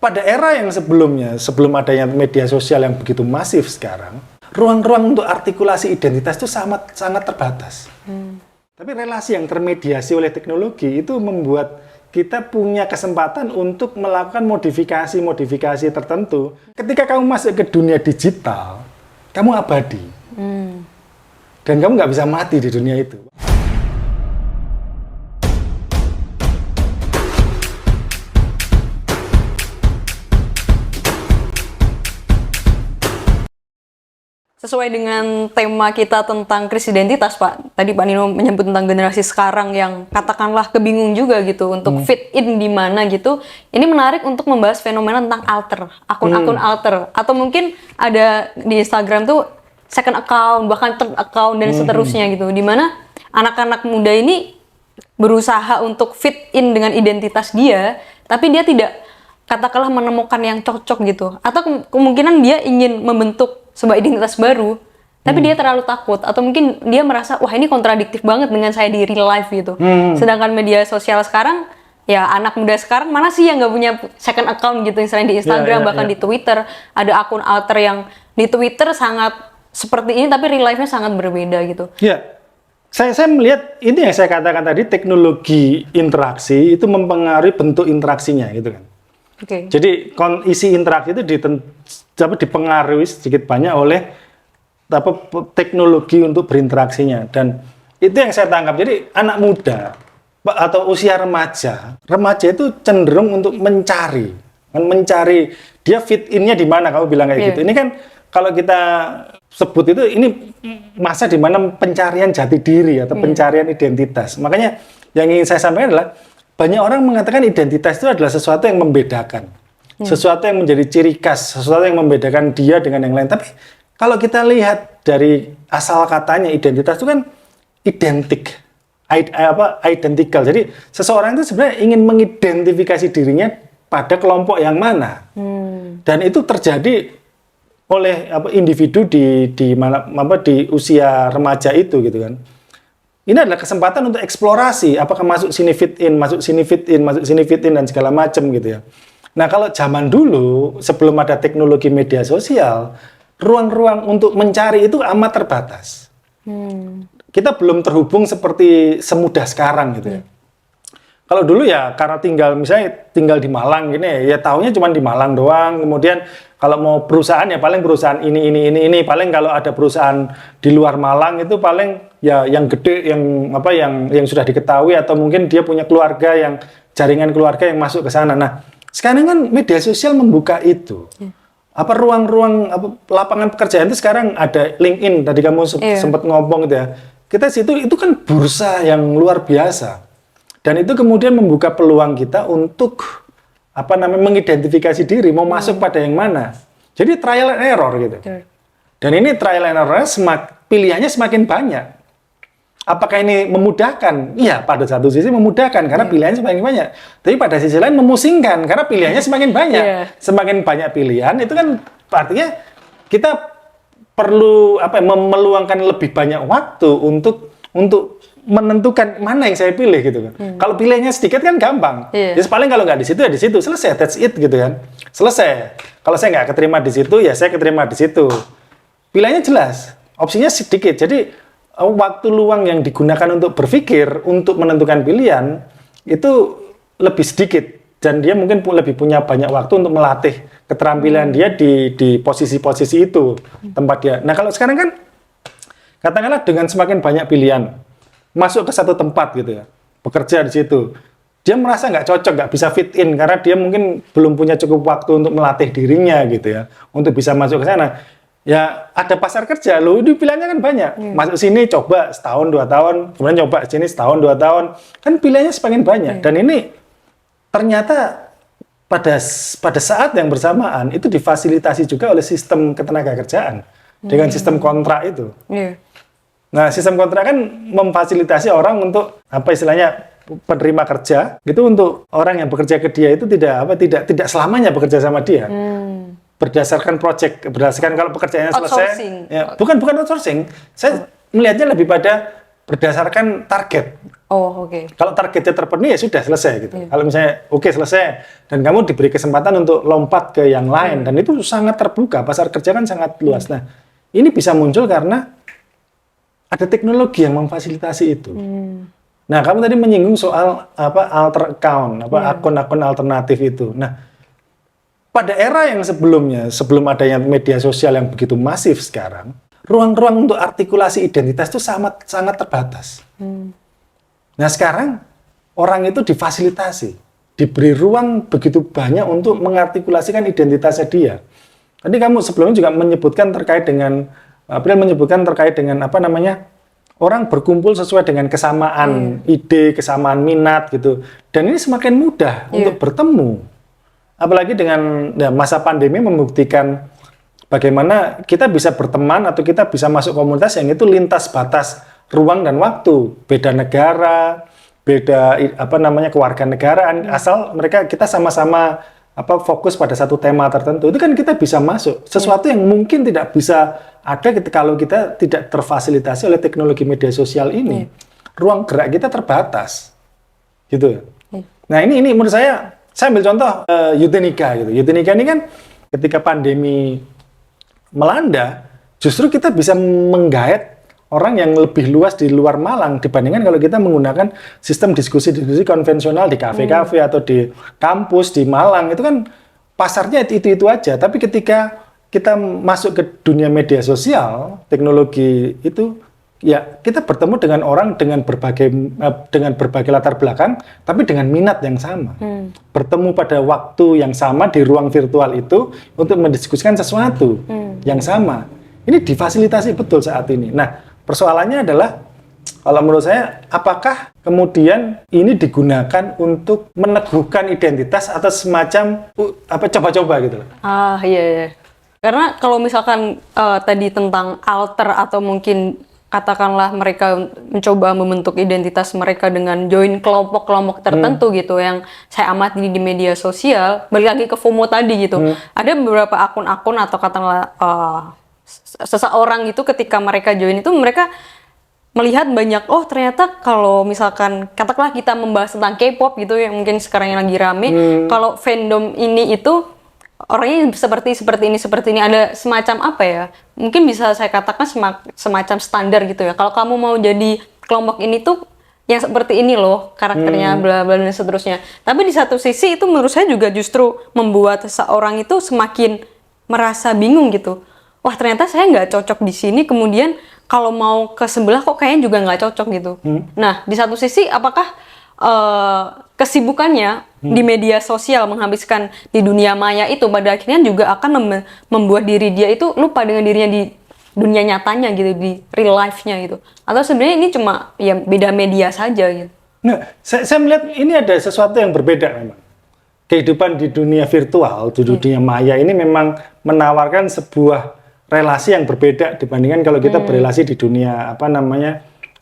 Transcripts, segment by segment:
pada era yang sebelumnya, sebelum adanya media sosial yang begitu masif sekarang, ruang-ruang untuk artikulasi identitas itu sangat terbatas. Tapi relasi yang termediasi oleh teknologi itu membuat kita punya kesempatan untuk melakukan modifikasi tertentu. Ketika kamu masuk ke dunia digital, kamu abadi. Dan kamu nggak bisa mati di dunia itu. Sesuai dengan tema kita tentang krisis identitas, Pak. Tadi Pak Nino menyebut tentang generasi sekarang yang katakanlah kebingung juga gitu untuk fit in di mana gitu. Ini menarik untuk membahas fenomena tentang alter, akun-akun alter. Atau mungkin ada di Instagram tuh second account, bahkan third account dan seterusnya gitu. Di mana anak-anak muda ini berusaha untuk fit in dengan identitas dia, tapi dia tidak katakanlah menemukan yang cocok gitu. Atau kemungkinan dia ingin membentuk sebuah identitas baru, tapi dia terlalu takut, atau mungkin dia merasa wah ini kontradiktif banget dengan saya di real life gitu. Sedangkan media sosial sekarang, ya anak muda sekarang mana sih yang nggak punya second account gitu, misalnya di Instagram, bahkan di Twitter ada akun alter yang di Twitter sangat seperti ini, tapi real life-nya sangat berbeda gitu. Ya, saya melihat ini yang saya katakan tadi, teknologi interaksi itu mempengaruhi bentuk interaksinya gitu kan. Jadi isi interaksi itu dipengaruhi sedikit banyak oleh teknologi untuk berinteraksinya, dan itu yang saya tangkap. Jadi anak muda atau usia remaja itu cenderung untuk mencari dia fit in-nya di mana, kamu bilang kayak gitu. Ini kan kalau kita sebut itu ini masa di mana pencarian jati diri atau pencarian identitas. Makanya yang ingin saya sampaikan adalah banyak orang mengatakan identitas itu adalah sesuatu yang membedakan, sesuatu yang menjadi ciri khas, sesuatu yang membedakan dia dengan yang lain. Tapi kalau kita lihat dari asal katanya, identitas itu kan identik, identical. Jadi seseorang itu sebenarnya ingin mengidentifikasi dirinya pada kelompok yang mana, dan itu terjadi oleh individu di usia remaja itu gitu kan. Ini adalah kesempatan untuk eksplorasi, apakah masuk sini fit in, masuk sini fit in, masuk sini fit in, dan segala macam gitu ya. Nah, kalau zaman dulu, sebelum ada teknologi media sosial, ruang-ruang untuk mencari itu amat terbatas. Kita belum terhubung seperti semudah sekarang gitu ya. Kalau dulu ya karena tinggal di Malang gini ya taunya cuma di Malang doang. Kemudian kalau mau perusahaan ya paling perusahaan ini. Paling kalau ada perusahaan di luar Malang itu paling ya yang gede, yang sudah diketahui, atau mungkin dia punya keluarga, yang jaringan keluarga yang masuk ke sana. Nah, sekarang kan media sosial membuka itu. Ruang-ruang lapangan pekerjaan itu sekarang ada LinkedIn, tadi kamu sempat ngomong gitu ya. Kita situ itu kan bursa yang luar biasa. Dan itu kemudian membuka peluang kita untuk mengidentifikasi diri, mau masuk pada yang mana. Jadi trial and error gitu. Dan ini trial and error pilihannya semakin banyak. Apakah ini memudahkan? Iya, pada satu sisi memudahkan karena pilihannya semakin banyak. Tapi pada sisi lain memusingkan karena pilihannya semakin banyak. Semakin banyak pilihan itu kan artinya kita perlu meluangkan lebih banyak waktu untuk menentukan mana yang saya pilih gitu kan. Kalau pilihannya sedikit kan gampang. Ya paling kalau nggak di situ ya di situ, selesai, that's it gitu kan. Selesai. Kalau saya nggak keterima di situ ya saya keterima di situ. Pilihannya jelas, opsinya sedikit. Jadi waktu luang yang digunakan untuk berpikir, untuk menentukan pilihan itu lebih sedikit, dan dia mungkin lebih punya banyak waktu untuk melatih keterampilan dia di posisi-posisi itu tempat dia. Nah, kalau sekarang kan katakanlah dengan semakin banyak pilihan masuk ke satu tempat gitu ya, bekerja di situ, dia merasa nggak cocok, nggak bisa fit in karena dia mungkin belum punya cukup waktu untuk melatih dirinya gitu ya, untuk bisa masuk ke sana. Ya ada pasar kerja loh, ini pilihannya kan banyak. Masuk sini coba setahun 2 tahun, kemudian coba sini setahun 2 tahun, kan pilihannya semakin banyak. Dan ini ternyata pada saat yang bersamaan itu difasilitasi juga oleh sistem ketenagakerjaan dengan sistem kontrak itu. Nah, sistem kontrak kan memfasilitasi orang untuk istilahnya penerima kerja gitu, untuk orang yang bekerja ke dia itu tidak selamanya bekerja sama dia. Berdasarkan berdasarkan kalau pekerjaannya selesai, ya, bukan outsourcing. Saya melihatnya lebih pada berdasarkan target. Oh, oke. Kalau targetnya terpenuhi ya sudah selesai gitu. Kalau misalnya oke selesai dan kamu diberi kesempatan untuk lompat ke yang lain dan itu sangat terbuka, pasar kerja kan sangat luas. Nah, ini bisa muncul karena ada teknologi yang memfasilitasi itu. Nah, kamu tadi menyinggung soal alter account, akun-akun alternatif itu. Nah, pada era yang sebelumnya, sebelum adanya media sosial yang begitu masif sekarang, ruang-ruang untuk artikulasi identitas itu sangat terbatas. Nah, sekarang orang itu difasilitasi, diberi ruang begitu banyak untuk mengartikulasikan identitasnya dia. Tadi kamu sebelumnya juga menyebutkan terkait dengan orang berkumpul sesuai dengan kesamaan ide, kesamaan minat gitu. Dan ini semakin mudah untuk bertemu. Apalagi dengan masa pandemi membuktikan bagaimana kita bisa berteman atau kita bisa masuk komunitas yang itu lintas batas ruang dan waktu. Beda negara, beda kewarganegaraan, asal kita sama-sama fokus pada satu tema tertentu. Itu kan kita bisa masuk. Sesuatu yang mungkin tidak bisa ada kalau kita tidak terfasilitasi oleh teknologi media sosial ini. Ruang gerak kita terbatas. Gitu. Nah, ini menurut saya ambil contoh Eutenika gitu. Eutenika ini kan ketika pandemi melanda, justru kita bisa menggait orang yang lebih luas di luar Malang dibandingkan kalau kita menggunakan sistem diskusi-diskusi konvensional di kafe-kafe atau di kampus di Malang. Itu kan pasarnya itu aja. Tapi ketika kita masuk ke dunia media sosial, teknologi itu, ya kita bertemu dengan orang dengan berbagai latar belakang, tapi dengan minat yang sama. Bertemu pada waktu yang sama di ruang virtual itu untuk mendiskusikan sesuatu yang sama. Ini difasilitasi betul saat ini. Nah, persoalannya adalah, kalau menurut saya, apakah kemudian ini digunakan untuk meneguhkan identitas atau semacam coba-coba gitu loh? Iya. Karena kalau misalkan tadi tentang alter atau mungkin katakanlah mereka mencoba membentuk identitas mereka dengan join kelompok-kelompok tertentu gitu yang saya amati di media sosial, balik lagi ke FOMO tadi gitu. Ada beberapa akun-akun atau katakanlah seseorang itu ketika mereka join itu mereka melihat banyak, oh ternyata kalau misalkan katakanlah kita membahas tentang K-pop gitu yang mungkin sekarang yang lagi rame, kalau fandom ini itu orangnya seperti ini ada semacam mungkin bisa saya katakan semacam standar gitu ya. Kalau kamu mau jadi kelompok ini tuh yang seperti ini loh karakternya bla bla dan seterusnya. Tapi di satu sisi itu menurut saya juga justru membuat seseorang itu semakin merasa bingung gitu. Wah ternyata saya nggak cocok di sini, kemudian kalau mau ke sebelah kok kayaknya juga nggak cocok gitu. Nah di satu sisi apakah kesibukannya di media sosial menghabiskan di dunia maya itu pada akhirnya juga akan membuat diri dia itu lupa dengan dirinya di dunia nyatanya gitu, di real life-nya gitu. Atau sebenarnya ini cuma ya beda media saja gitu. Nah, saya melihat ini ada sesuatu yang berbeda memang. Kehidupan di dunia virtual, di dunia maya ini memang menawarkan sebuah relasi yang berbeda dibandingkan kalau kita berrelasi di dunia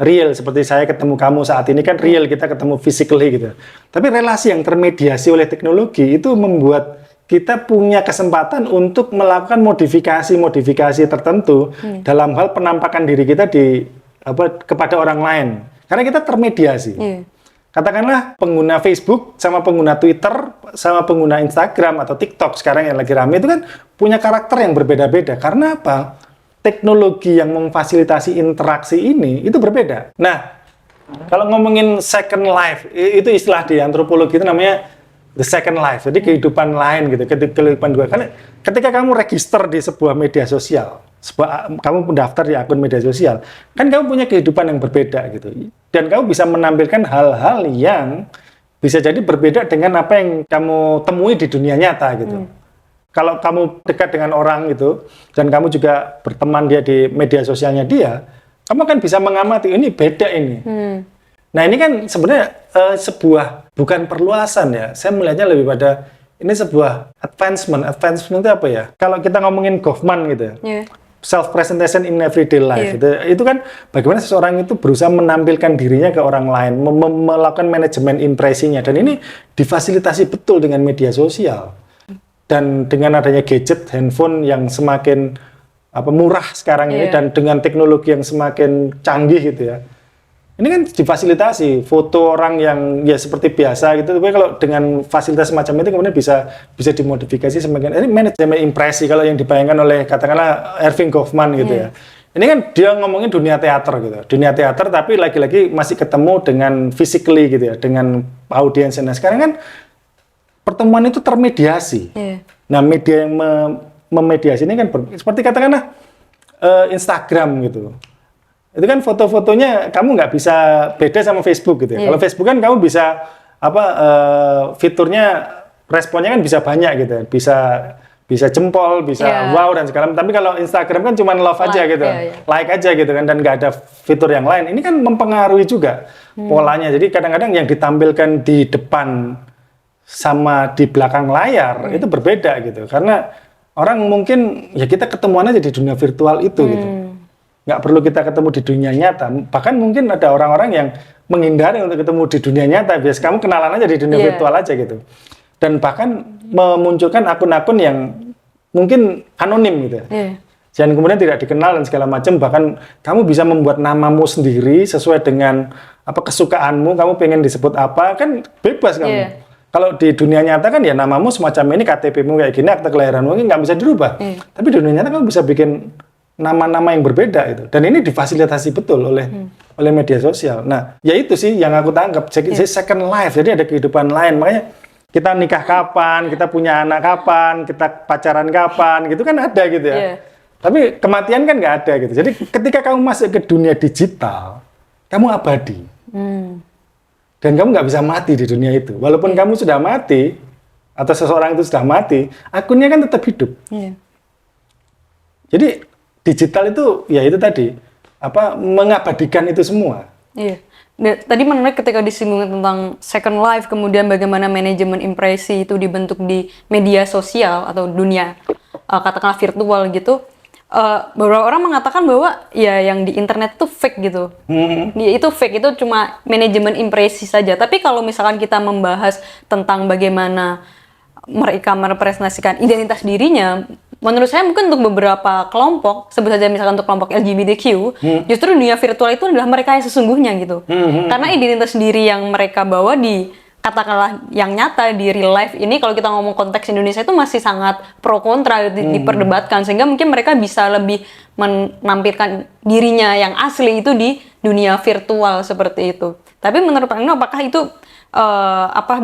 real, seperti saya ketemu kamu saat ini kan real, kita ketemu physically gitu. Tapi relasi yang termediasi oleh teknologi itu membuat kita punya kesempatan untuk melakukan modifikasi tertentu dalam hal penampakan diri kita kepada orang lain. Karena kita termediasi. Katakanlah pengguna Facebook sama pengguna Twitter sama pengguna Instagram atau TikTok sekarang yang lagi rame itu kan punya karakter yang berbeda-beda. Karena apa? Teknologi yang memfasilitasi interaksi ini itu berbeda. Nah, kalau ngomongin second life, itu istilah di antropologi itu namanya the second life. Jadi kehidupan lain gitu, kehidupan dua. Karena ketika kamu register di sebuah media sosial, kamu mendaftar di akun media sosial, kan kamu punya kehidupan yang berbeda gitu. Dan kamu bisa menampilkan hal-hal yang bisa jadi berbeda dengan apa yang kamu temui di dunia nyata gitu. Kalau kamu dekat dengan orang gitu, dan kamu juga berteman dia di media sosialnya dia, kamu kan bisa mengamati, ini beda ini. Nah ini kan sebenarnya sebuah, bukan perluasan ya, saya melihatnya lebih pada, ini sebuah advancement. Advancement itu apa ya? Kalau kita ngomongin Goffman gitu ya, self-presentation in everyday life, itu kan bagaimana seseorang itu berusaha menampilkan dirinya ke orang lain, melakukan manajemen impresinya, dan ini difasilitasi betul dengan media sosial. Dan dengan adanya gadget, handphone yang semakin murah sekarang ini dan dengan teknologi yang semakin canggih gitu ya, Ini kan difasilitasi foto orang yang ya seperti biasa gitu, tapi kalau dengan fasilitas semacam itu kemudian bisa dimodifikasi semakin. Ini manajemen impresi kalau yang dibayangkan oleh katakanlah Erving Goffman gitu ya. Ini kan dia ngomongin dunia teater gitu, dunia teater tapi lagi-lagi masih ketemu dengan physically gitu ya, dengan audiens. Nah sekarang kan pertemuan itu termediasi. Nah media yang memediasi ini kan seperti katakanlah Instagram gitu. Itu kan foto-fotonya kamu nggak bisa beda sama Facebook gitu ya. Kalau Facebook kan kamu bisa fiturnya responnya kan bisa banyak gitu ya. Bisa jempol, bisa wow dan segala macam. Tapi kalau Instagram kan cuma love aja gitu, like aja gitu kan, dan nggak ada fitur yang lain. Ini kan mempengaruhi juga polanya. Jadi kadang-kadang yang ditampilkan di depan sama di belakang layar itu berbeda gitu. Karena orang mungkin ya kita ketemuan aja di dunia virtual itu gitu. Nggak perlu kita ketemu di dunia nyata. Bahkan mungkin ada orang-orang yang menghindari untuk ketemu di dunia nyata. Bias kamu kenalan aja di dunia virtual aja gitu. Dan bahkan memunculkan akun-akun yang mungkin anonim gitu. Dan kemudian tidak dikenal dan segala macam. Bahkan kamu bisa membuat namamu sendiri sesuai dengan kesukaanmu. Kamu pengen disebut apa, kan bebas kamu. Kalau di dunia nyata kan ya namamu semacam ini, KTP-mu kayak gini, akte kelahiranmu mungkin nggak bisa dirubah. Tapi di dunia nyata kamu bisa bikin nama-nama yang berbeda itu. Dan ini difasilitasi betul oleh media sosial. Nah, ya itu sih yang aku tangkap. Second life. Jadi ada kehidupan lain. Makanya kita nikah kapan, kita punya anak kapan, kita pacaran kapan, gitu kan ada gitu ya. Tapi kematian kan nggak ada gitu. Jadi ketika kamu masuk ke dunia digital, kamu abadi. Dan kamu nggak bisa mati di dunia itu. Walaupun kamu sudah mati, atau seseorang itu sudah mati, akunnya kan tetap hidup. Jadi digital itu ya itu tadi mengabadikan itu semua. Tadi menarik ketika disinggung tentang second life, kemudian bagaimana manajemen impresi itu dibentuk di media sosial atau dunia katakanlah virtual gitu. Beberapa orang mengatakan bahwa ya yang di internet itu fake gitu. Itu fake, itu cuma manajemen impresi saja. Tapi kalau misalkan kita membahas tentang bagaimana mereka merepresentasikan identitas dirinya, menurut saya mungkin untuk beberapa kelompok, sebut saja misalkan untuk kelompok LGBTQ, justru dunia virtual itu adalah mereka yang sesungguhnya gitu. Karena identitas diri yang mereka bawa di katakanlah yang nyata di real life ini, kalau kita ngomong konteks Indonesia itu masih sangat pro kontra diperdebatkan, sehingga mungkin mereka bisa lebih menampilkan dirinya yang asli itu di dunia virtual seperti itu. Tapi menurut Pak Nino, apakah itu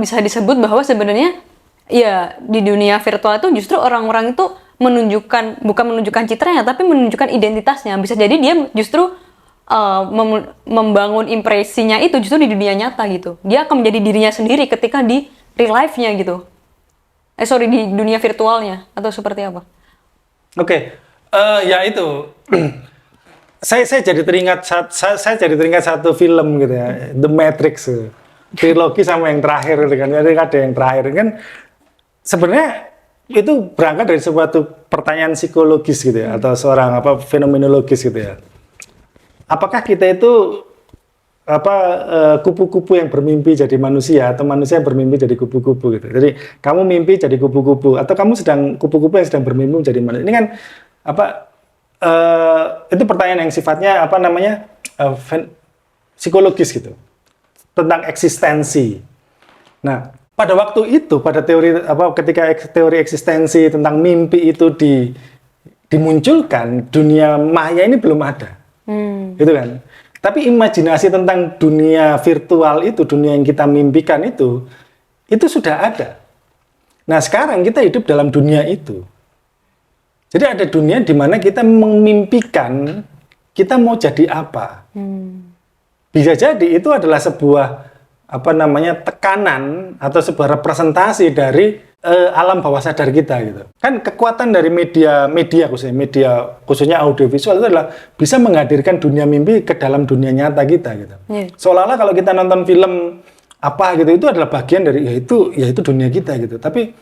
bisa disebut bahwa sebenarnya ya di dunia virtual itu justru orang-orang itu bukan menunjukkan citranya, tapi menunjukkan identitasnya. Bisa jadi dia justru membangun impresinya itu justru di dunia nyata gitu. Dia akan menjadi dirinya sendiri ketika di real life-nya gitu. Di dunia virtualnya, atau seperti apa? Ya itu. saya jadi teringat satu film gitu ya, The Matrix. Trilogi sama yang terakhir gitu kan. Jadi ada yang terakhir kan sebenarnya itu berangkat dari suatu pertanyaan psikologis gitu ya, atau seorang fenomenologis gitu ya. Apakah kita itu kupu-kupu yang bermimpi jadi manusia, atau manusia yang bermimpi jadi kupu-kupu gitu. Jadi kamu mimpi jadi kupu-kupu, atau kamu sedang kupu-kupu yang sedang bermimpi menjadi manusia. Ini kan itu pertanyaan yang sifatnya psikologis gitu, tentang eksistensi. Nah, pada waktu itu, pada ketika teori eksistensi tentang mimpi itu dimunculkan, dunia maya ini belum ada. Gitu kan. Tapi imajinasi tentang dunia virtual itu, dunia yang kita mimpikan itu sudah ada. Nah, sekarang kita hidup dalam dunia itu. Jadi ada dunia di mana kita memimpikan kita mau jadi apa. Bisa jadi itu adalah sebuah tekanan atau sebuah representasi dari alam bawah sadar kita gitu. Kan kekuatan dari media khususnya audiovisual itu adalah bisa menghadirkan dunia mimpi ke dalam dunia nyata kita gitu. Seolah-olah kalau kita nonton film gitu itu adalah bagian dari yaitu dunia kita gitu. Tapi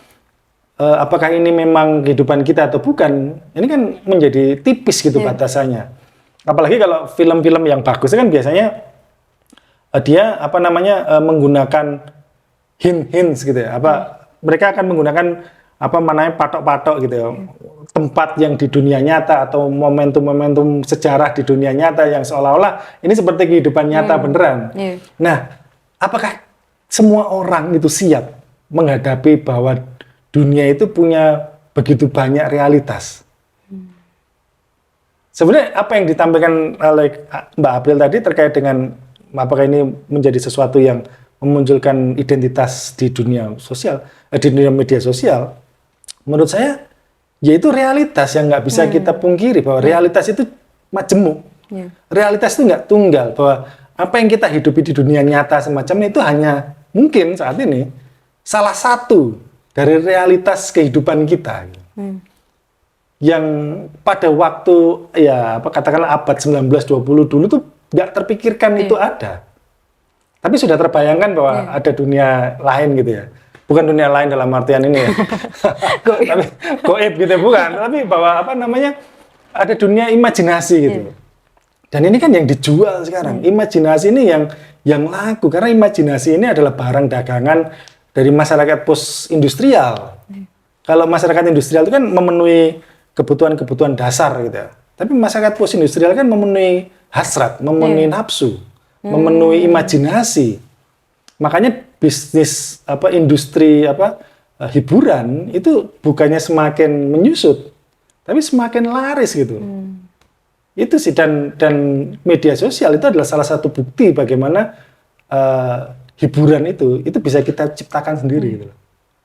apakah ini memang kehidupan kita atau bukan? Ini kan menjadi tipis gitu batasannya. Apalagi kalau film-film yang bagus kan biasanya dia menggunakan hints gitu ya. Mereka akan menggunakan patok-patok gitu ya. tempat yang di dunia nyata atau momentum-momentum sejarah di dunia nyata yang seolah-olah ini seperti kehidupan nyata beneran. Nah, apakah semua orang itu siap menghadapi bahwa dunia itu punya begitu banyak realitas? Sebenarnya apa yang ditampilkan oleh Mbak April tadi terkait dengan apakah ini menjadi sesuatu yang memunculkan identitas di dunia sosial, di dunia media sosial, menurut saya yaitu realitas yang nggak bisa kita pungkiri bahwa realitas itu majemuk. Realitas itu nggak tunggal, bahwa apa yang kita hidupi di dunia nyata semacam itu hanya mungkin saat ini salah satu dari realitas kehidupan kita. Yang pada waktu ya katakanlah abad 19-20 dulu tuh nggak terpikirkan itu ada. Tapi sudah terbayangkan bahwa ada dunia lain gitu ya. Bukan dunia lain dalam artian ini ya. Tapi goib gitu bukan, tapi bahwa ada dunia imajinasi gitu. Dan ini kan yang dijual sekarang. Imajinasi ini yang laku karena imajinasi ini adalah barang dagangan dari masyarakat post industrial. Kalau masyarakat industrial itu kan memenuhi kebutuhan-kebutuhan dasar gitu ya. Tapi masyarakat post industrial kan memenuhi hasrat, memenuhi nafsu, memenuhi imajinasi. Makanya bisnis industri hiburan itu bukannya semakin menyusut, tapi semakin laris gitu. Itu sih dan media sosial itu adalah salah satu bukti bagaimana hiburan itu bisa kita ciptakan sendiri gitu.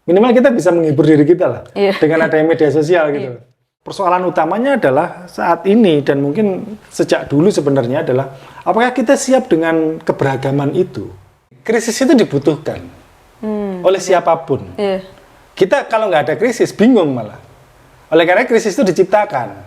Minimal kita bisa menghibur diri kita lah dengan adanya media sosial gitu. Persoalan utamanya adalah saat ini dan mungkin sejak dulu sebenarnya adalah apakah kita siap dengan keberagaman itu? Krisis itu dibutuhkan oleh siapapun. Kita kalau nggak ada krisis bingung malah. Oleh karena krisis itu diciptakan.